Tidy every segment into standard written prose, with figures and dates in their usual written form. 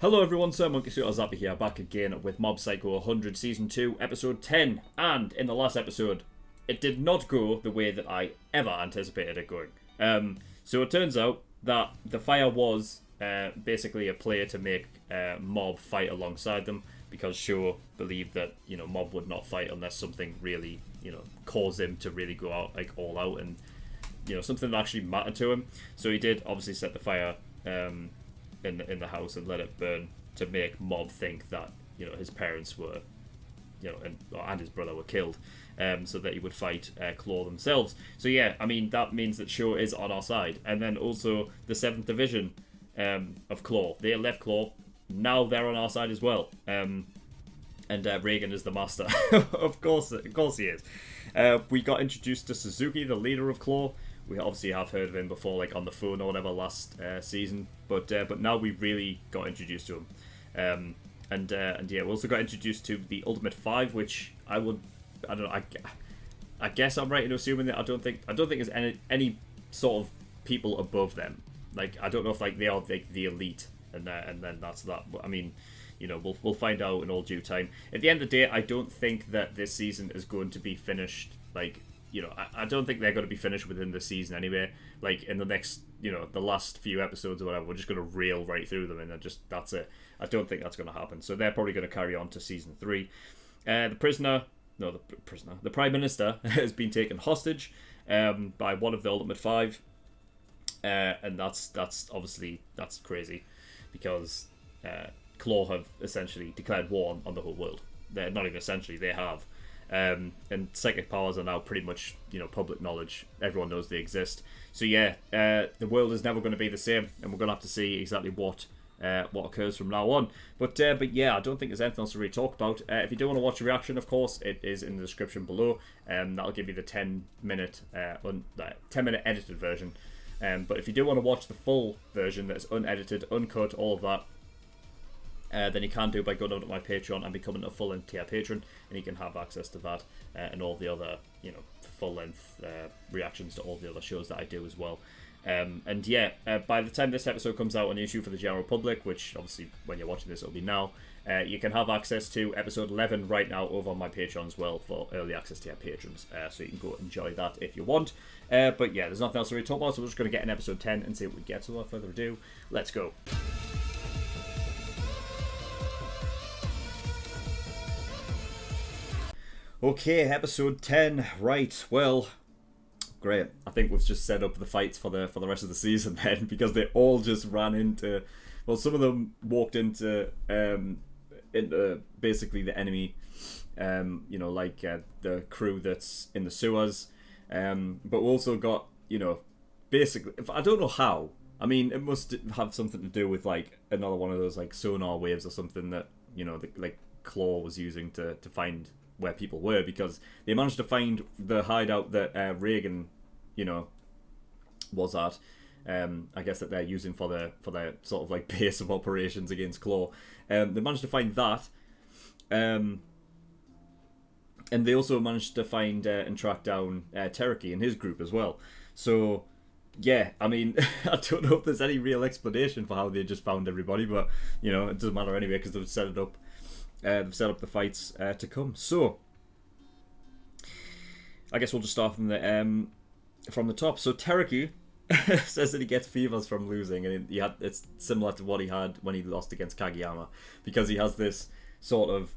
Hello everyone, SirMonkeySuit Zappy here, back again with Mob Psycho 100 Season 2, Episode 10. And in the last episode, it did not go the way that I ever anticipated it going. So it turns out that the fire was basically a play to make Mob fight alongside them, because Shaw believed that, Mob would not fight unless something really, caused him to really go out, like, all out, and, something that actually mattered to him. So he did obviously set the fire in the house and let it burn to make Mob think that his parents were and his brother were killed, so that he would fight Claw themselves. So yeah, I mean, that means that Shaw is on our side. And then also the 7th Division of Claw, they left Claw, now they're on our side as well. And Reagan is the master. of course he is. We got introduced to Suzuki, the leader of Claw. We obviously have heard of him before, like on the phone or whatever, last season, but now we really got introduced to him, and yeah, we also got introduced to the Ultimate Five, which I guess I'm right in assuming that I don't think there's any sort of people above them. Like, I don't know if like they are like the elite, and then that's that. But I mean, we'll find out in all due time. At the end of the day, I don't think that this season is going to be finished like. I don't think they're going to be finished within the season anyway. Like, in the next, the last few episodes or whatever, we're just going to rail right through them, and that's it. I don't think that's going to happen. So they're probably going to carry on to season 3. The Prime Minister has been taken hostage by one of the Ultimate Five, and that's obviously crazy, because Claw have essentially declared war on the whole world. They're not even essentially, they have. And psychic powers are now pretty much, public knowledge. Everyone knows they exist. So yeah, the world is never going to be the same, and we're going to have to see exactly what occurs from now on. But yeah, I don't think there's anything else to really talk about. If you do want to watch a reaction, of course, it is in the description below. That'll give you the 10-minute edited version. But if you do want to watch the full version that's unedited, uncut, all of that, then you can do by going over to my Patreon and becoming a full-length tier patron, and you can have access to that and all the other, full-length reactions to all the other shows that I do as well. And yeah, by the time this episode comes out on YouTube for the general public, which obviously when you're watching this it'll be now, you can have access to episode 11 right now over on my Patreon as well for early access to your patrons, so you can go enjoy that if you want. But yeah, there's nothing else to really talk about, so we're just going to get in episode 10 and see what we get. So without further ado, let's go. Okay, episode 10. Right, well, great. I think we've just set up the fights for the rest of the season then, because they all just ran into. Well, some of them walked into basically the enemy, the crew that's in the sewers. But we also got, basically, I don't know how. I mean, it must have something to do with like another one of those like sonar waves or something that like Claw was using to find where people were, because they managed to find the hideout that Reagan, was at. I guess that they're using for their sort of like base of operations against Claw. They managed to find that, and they also managed to find and track down Tereki and his group as well. So yeah, I mean, I don't know if there's any real explanation for how they just found everybody, but it doesn't matter anyway, because they've set it up. They've set up the fights to come. So I guess we'll just start from the top. So Tereki says that he gets fevers from losing, and it's similar to what he had when he lost against Kageyama, because he has this sort of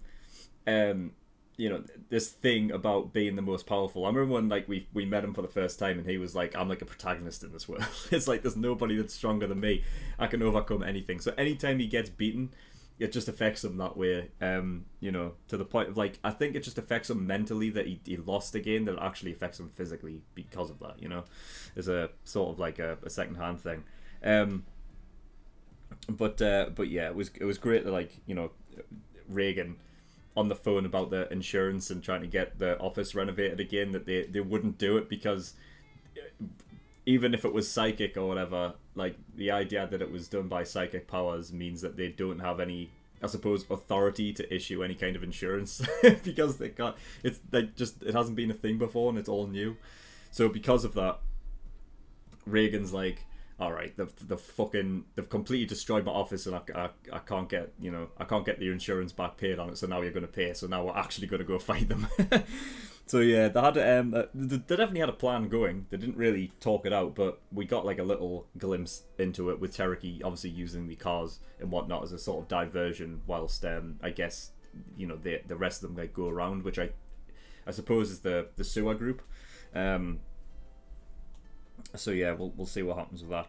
this thing about being the most powerful. I remember when like we met him for the first time, and he was like, I'm like a protagonist in this world. It's like there's nobody that's stronger than me. I can overcome anything. So anytime he gets beaten, it just affects him that way, to the point of like, I think it just affects him mentally that he lost again, that it actually affects him physically because of that, There's a sort of like a second-hand thing. But yeah, it was great that like, Reagan on the phone about the insurance and trying to get the office renovated again, that they wouldn't do it because even if it was psychic or whatever, like the idea that it was done by psychic powers means that they don't have any, I suppose, authority to issue any kind of insurance because they can't. It's like it hasn't been a thing before and it's all new. So because of that, Reagan's like, all right, they've completely destroyed my office, and I can't get, I can't get the insurance back paid on it. So now you're going to pay. So now we're actually going to go fight them. So yeah, they had they definitely had a plan going. They didn't really talk it out, but we got like a little glimpse into it with Cherokee obviously using the cars and whatnot as a sort of diversion, whilst I guess the rest of them like go around, which I suppose is the sewer group. So yeah, we'll see what happens with that.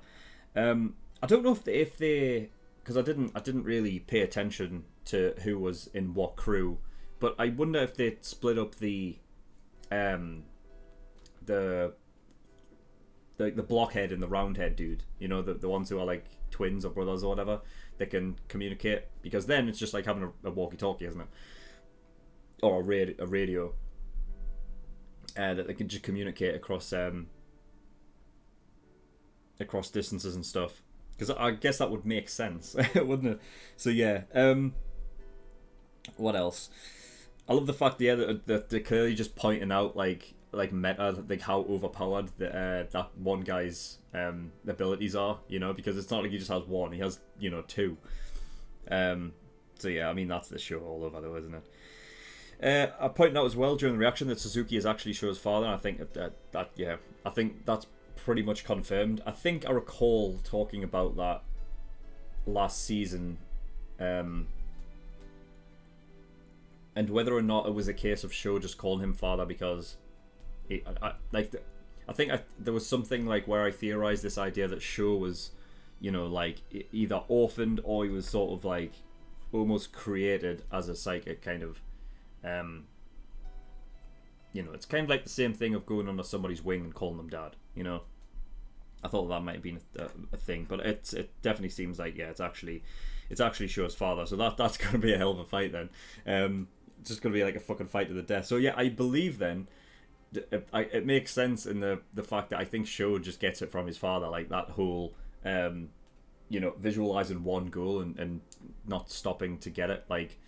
I don't know if they because I didn't really pay attention to who was in what crew, but I wonder if they split up the blockhead and the roundhead dude. The ones who are like twins or brothers or whatever. They can communicate, because then it's just like having a walkie-talkie, isn't it? Or a radio that they can just communicate across distances and stuff. Because I guess that would make sense, wouldn't it? So yeah. What else? I love the fact that they're clearly just pointing out like meta, like how overpowered that one guy's abilities are. Because it's not like he just has one; he has two. So yeah, I mean that's the show all over, though, isn't it? I pointed out as well during the reaction that Suzuki is actually Sho's father. And I think I think that's pretty much confirmed. I think I recall talking about that last season. And whether or not it was a case of Sho just calling him father because I think there was something like where I theorized this idea that Sho was, like either orphaned or he was sort of like almost created as a psychic kind of. It's kind of like the same thing of going under somebody's wing and calling them dad. I thought that might have been a thing, but it definitely seems like it's actually Sho's father. So that's going to be a hell of a fight then. It's just going to be like a fucking fight to the death. So yeah, I believe then it makes sense in the fact that I think Sho just gets it from his father, like that whole visualizing one goal and not stopping to get it. Like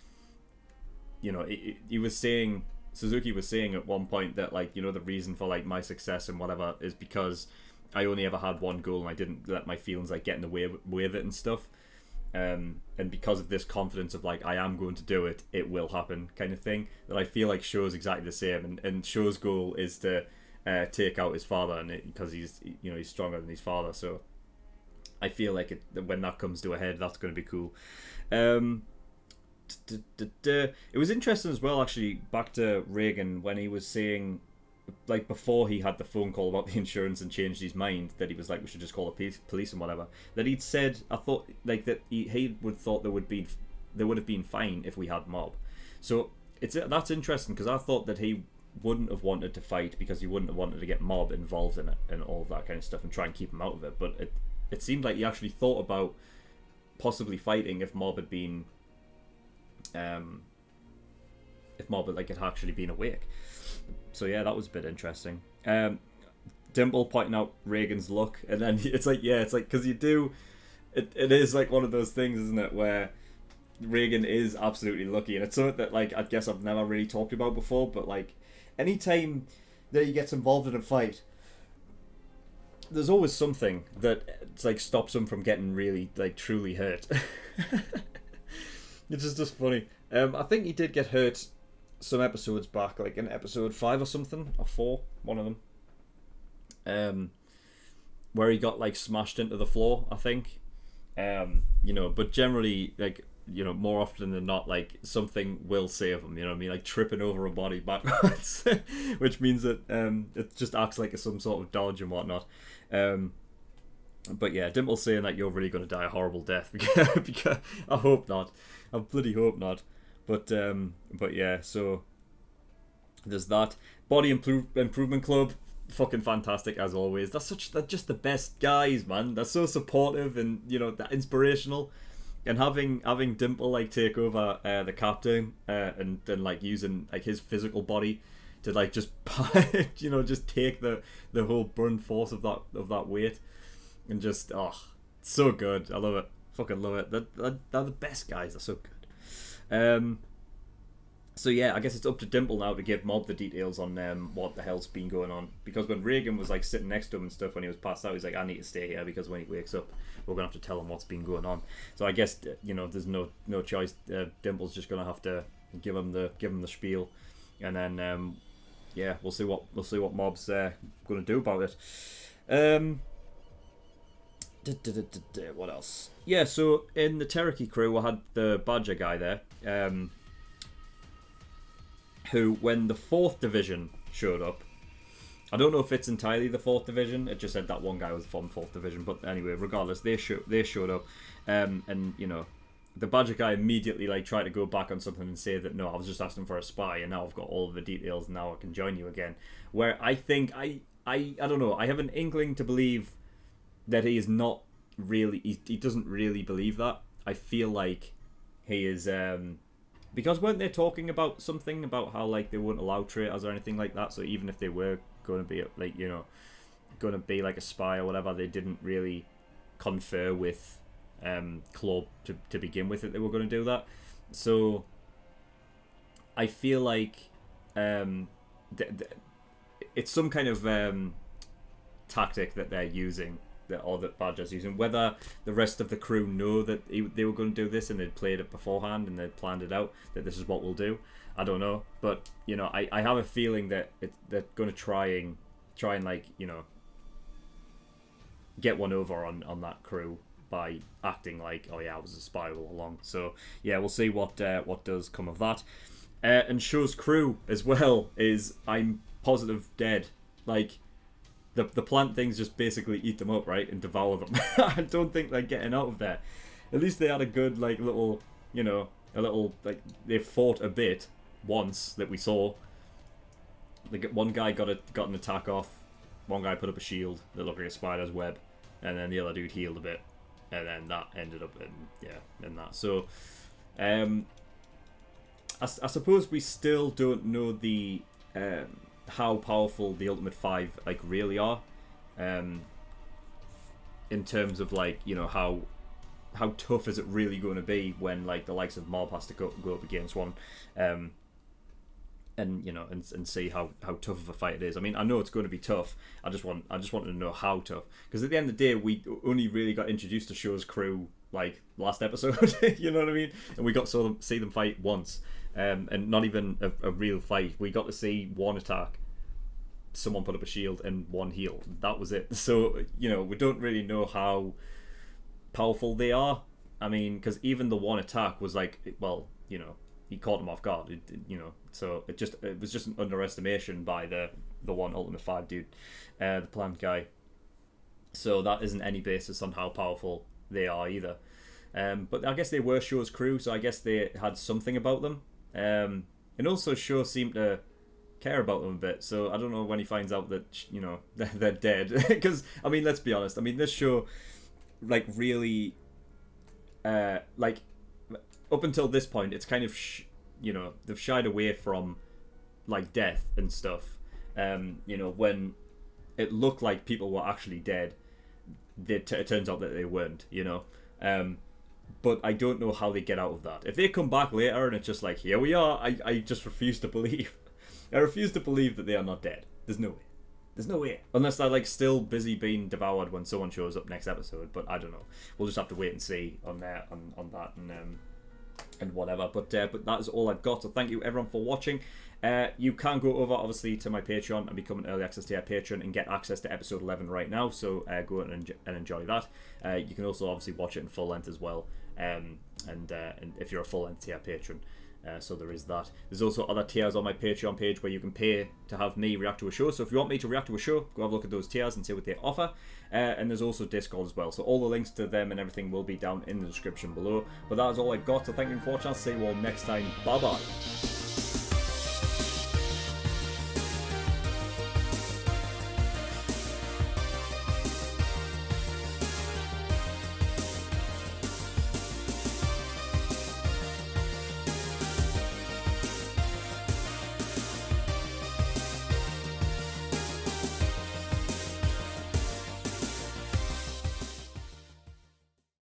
he was saying, Suzuki was saying at one point that like the reason for like my success and whatever is because I only ever had one goal and I didn't let my feelings like get in the way with it and stuff. And because of this confidence of like I am going to do it, it will happen kind of thing, that I feel like Sho's exactly the same, and Sho's goal is to take out his father, and because he's stronger than his father. So I feel like when that comes to a head, that's going to be cool. It was interesting as well, actually, back to Reagan when he was saying, like before he had the phone call about the insurance and changed his mind, that he was like, we should just call the police and whatever, that he'd said, I thought like that he would thought there would have been fine if we had mob. So that's interesting, because I thought that he wouldn't have wanted to fight because he wouldn't have wanted to get mob involved in it and all of that kind of stuff and try and keep him out of it. But it seemed like he actually thought about possibly fighting if mob had been had actually been awake. So yeah, that was a bit interesting. Dimple pointing out Reagan's luck, and then it's like because you do, it is like one of those things, isn't it, where Reagan is absolutely lucky, and it's something that like I guess I've never really talked about before, but like anytime that he gets involved in a fight, there's always something that like stops him from getting really like truly hurt. It's just funny. I think he did get hurt some episodes back, like in episode 5 or something, or 4, one of them, where he got like smashed into the floor, I think. But generally, like, more often than not, like something will save him, like tripping over a body backwards, which means that it just acts like some sort of dodge and whatnot. But yeah, Dimple's saying that you're really going to die a horrible death, because I hope not. I bloody hope not. But yeah, so there's that. Body Improvement Club, fucking fantastic as always. They're just the best guys, man. They're so supportive and they're inspirational. And having Dimple like take over the captain and then like using like his physical body to like just just take the whole brunt force of that weight, and just so good. I love it. Fucking love it. They're the best guys. They're so good. So yeah, I guess it's up to Dimple now to give Mob the details on what the hell's been going on. Because when Reagan was like sitting next to him and stuff when he was passed out, he's like, I need to stay here because when he wakes up, we're gonna have to tell him what's been going on. So I guess there's no choice. Dimple's just gonna have to give him the spiel, and then yeah, we'll see what Mob's gonna do about it. What else? Yeah, so in the Cherokee crew, I had the Badger guy there. Who, when the 4th Division showed up, I don't know if it's entirely the 4th Division. It just said that one guy was from 4th Division, but anyway, regardless, they showed up, and the Badger guy immediately like tried to go back on something and say that no, I was just asking for a spy, and now I've got all of the details, and now I can join you again. Where I think I don't know, I have an inkling to believe that he is not really, he doesn't really believe that. I feel like he is. Because weren't they talking about something about how like they wouldn't allow traitors or anything like that? So even if they were going to be like going to be like a spy or whatever, they didn't really confer with Club to begin with that they were going to do that. So I feel like it's some kind of tactic that they're using. That Badger's using. Whether the rest of the crew know that they were going to do this and they'd played it beforehand and they'd planned it out, that this is what we'll do, I don't know. But I have a feeling that they're going to try and like get one over on that crew by acting like, oh yeah, I was a spy all along. So yeah, we'll see what does come of that. And Show's crew as well is, I'm positive, dead. Like, the plant things just basically eat them up, right, and devour them. I don't think they're getting out of there. At least they had a good like little, like they fought a bit once that we saw. Like one guy got an attack off. One guy put up a shield that looked like a spider's web, and then the other dude healed a bit, and then that ended up in that. So, I suppose we still don't know the how powerful the Ultimate 5 like really are, in terms of like how tough is it really going to be when like the likes of Mob has to go up against one, and and see how tough of a fight it is. I mean, I know it's going to be tough. I just wanted to know how tough, because at the end of the day we only really got introduced to Show's crew like last episode. You know what I mean? And we got to see them fight once. And not even a real fight. We got to see one attack, someone put up a shield, and one heal. That was it. So, we don't really know how powerful they are. I mean, because even the one attack was like, well, he caught him off guard. So it was just an underestimation by the one Ultimate 5 dude, the plant guy. So that isn't any basis on how powerful they are either. But I guess they were Show's crew, so I guess they had something about them. And also Show seemed to care about them a bit, so I don't know when he finds out that they're dead. Because I mean, let's be honest, I mean, this show like really like up until this point it's kind of they've shied away from like death and stuff. When it looked like people were actually dead, it turns out that they weren't. But I don't know how they get out of that. If they come back later and it's just like, here we are, I just refuse to believe. I refuse to believe that they are not dead. There's no way. There's no way. Unless they're like still busy being devoured when someone shows up next episode. But I don't know. We'll just have to wait and see on that and whatever. But that is all I've got. So thank you everyone for watching. You can go over obviously to my Patreon and become an early access tier patron and get access to episode 11 right now. So go and enjoy that. You can also obviously watch it in full length as well. And if you're a full length tier patron. So there is that. There's also other tiers on my Patreon page where you can pay to have me react to a show. So if you want me to react to a show, go have a look at those tiers and see what they offer. And there's also Discord as well. So all the links to them and everything will be down in the description below. But that is all I've got. So thank you for watching. I'll see you all next time. Bye bye.